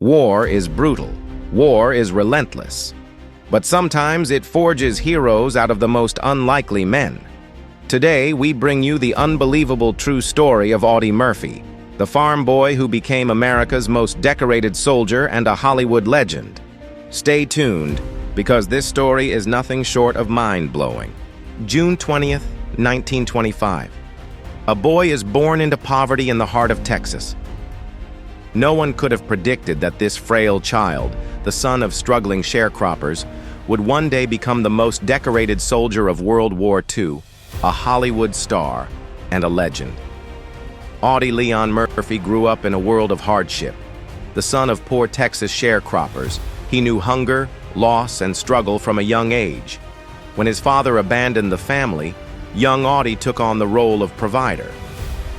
War is brutal. War is relentless. But sometimes it forges heroes out of the most unlikely men. Today, we bring you the unbelievable true story of Audie Murphy, the farm boy who became America's most decorated soldier and a Hollywood legend. Stay tuned, because this story is nothing short of mind-blowing. June 20th, 1925. A boy is born into poverty in the heart of Texas. No one could have predicted that this frail child, the son of struggling sharecroppers, would one day become the most decorated soldier of World War II, a Hollywood star, and a legend. Audie Leon Murphy grew up in a world of hardship. The son of poor Texas sharecroppers, he knew hunger, loss, and struggle from a young age. When his father abandoned the family, young Audie took on the role of provider.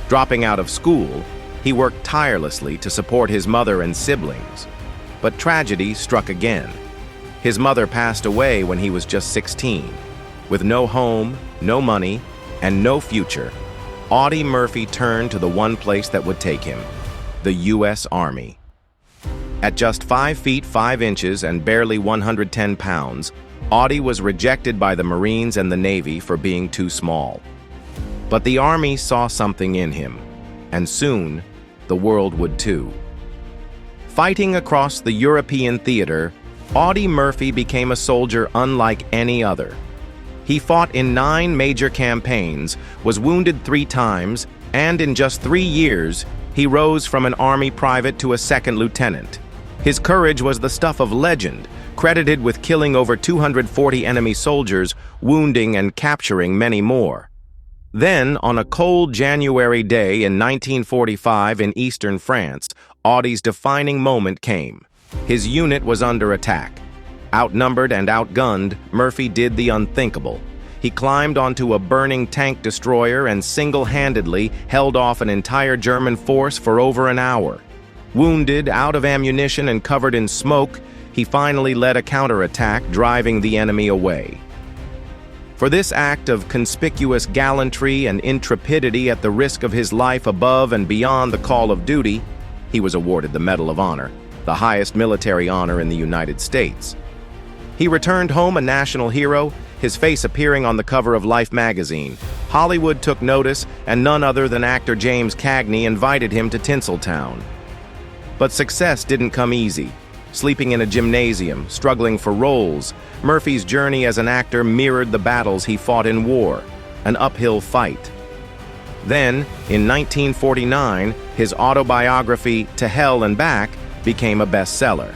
Dropping out of school, he worked tirelessly to support his mother and siblings. But tragedy struck again. His mother passed away when he was just 16. With no home, no money, and no future, Audie Murphy turned to the one place that would take him, the U.S. Army. At just 5 feet 5 inches and barely 110 pounds, Audie was rejected by the Marines and the Navy for being too small. But the Army saw something in him, and soon, the world would too. Fighting across the European theater, Audie Murphy became a soldier unlike any other. He fought in 9 major campaigns, was wounded 3 times, and in just 3 years, he rose from an Army private to a second lieutenant. His courage was the stuff of legend, credited with killing over 240 enemy soldiers, wounding and capturing many more. Then, on a cold January day in 1945 in eastern France, Audie's defining moment came. His unit was under attack. Outnumbered and outgunned, Murphy did the unthinkable. He climbed onto a burning tank destroyer and single-handedly held off an entire German force for over an hour. Wounded, out of ammunition, and covered in smoke, he finally led a counterattack, driving the enemy away. For this act of conspicuous gallantry and intrepidity at the risk of his life above and beyond the call of duty, he was awarded the Medal of Honor, the highest military honor in the United States. He returned home a national hero, his face appearing on the cover of Life magazine. Hollywood took notice, and none other than actor James Cagney invited him to Tinseltown. But success didn't come easy. Sleeping in a gymnasium, struggling for roles, Murphy's journey as an actor mirrored the battles he fought in war, an uphill fight. Then, in 1949, his autobiography, To Hell and Back, became a bestseller.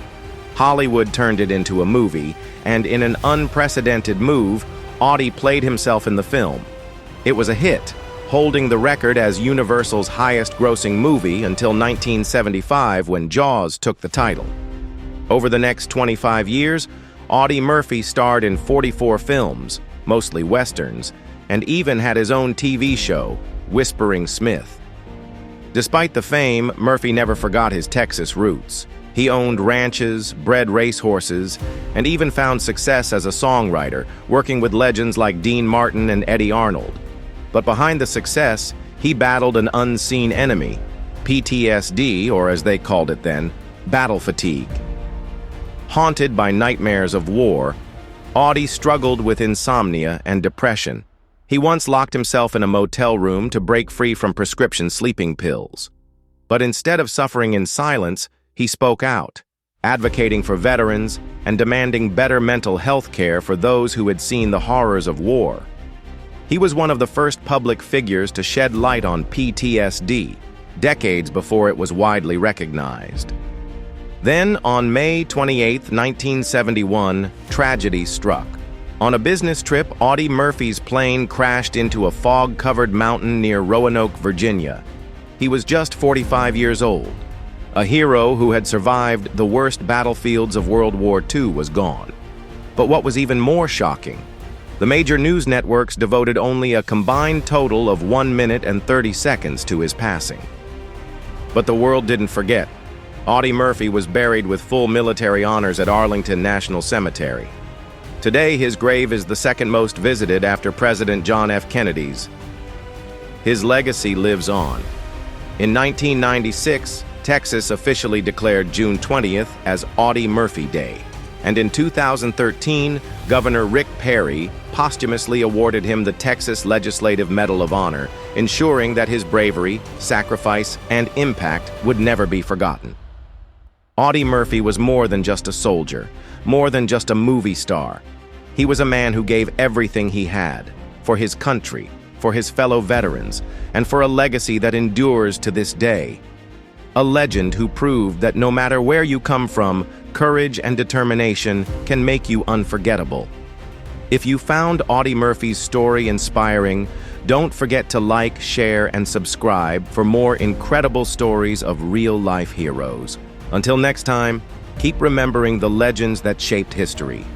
Hollywood turned it into a movie, and in an unprecedented move, Audie played himself in the film. It was a hit, holding the record as Universal's highest-grossing movie until 1975 when Jaws took the title. Over the next 25 years, Audie Murphy starred in 44 films, mostly westerns, and even had his own TV show, Whispering Smith. Despite the fame, Murphy never forgot his Texas roots. He owned ranches, bred racehorses, and even found success as a songwriter, working with legends like Dean Martin and Eddie Arnold. But behind the success, he battled an unseen enemy, PTSD, or as they called it then, battle fatigue. Haunted by nightmares of war, Audie struggled with insomnia and depression. He once locked himself in a motel room to break free from prescription sleeping pills. But instead of suffering in silence, he spoke out, advocating for veterans and demanding better mental health care for those who had seen the horrors of war. He was one of the first public figures to shed light on PTSD, decades before it was widely recognized. Then, on May 28, 1971, tragedy struck. On a business trip, Audie Murphy's plane crashed into a fog-covered mountain near Roanoke, Virginia. He was just 45 years old. A hero who had survived the worst battlefields of World War II was gone. But what was even more shocking, the major news networks devoted only a combined total of 1 minute and 30 seconds to his passing. But the world didn't forget. Audie Murphy was buried with full military honors at Arlington National Cemetery. Today, his grave is the second most visited after President John F. Kennedy's. His legacy lives on. In 1996, Texas officially declared June 20th as Audie Murphy Day, and in 2013, Governor Rick Perry posthumously awarded him the Texas Legislative Medal of Honor, ensuring that his bravery, sacrifice, and impact would never be forgotten. Audie Murphy was more than just a soldier, more than just a movie star. He was a man who gave everything he had, for his country, for his fellow veterans, and for a legacy that endures to this day. A legend who proved that no matter where you come from, courage and determination can make you unforgettable. If you found Audie Murphy's story inspiring, don't forget to like, share, and subscribe for more incredible stories of real-life heroes. Until next time, keep remembering the legends that shaped history.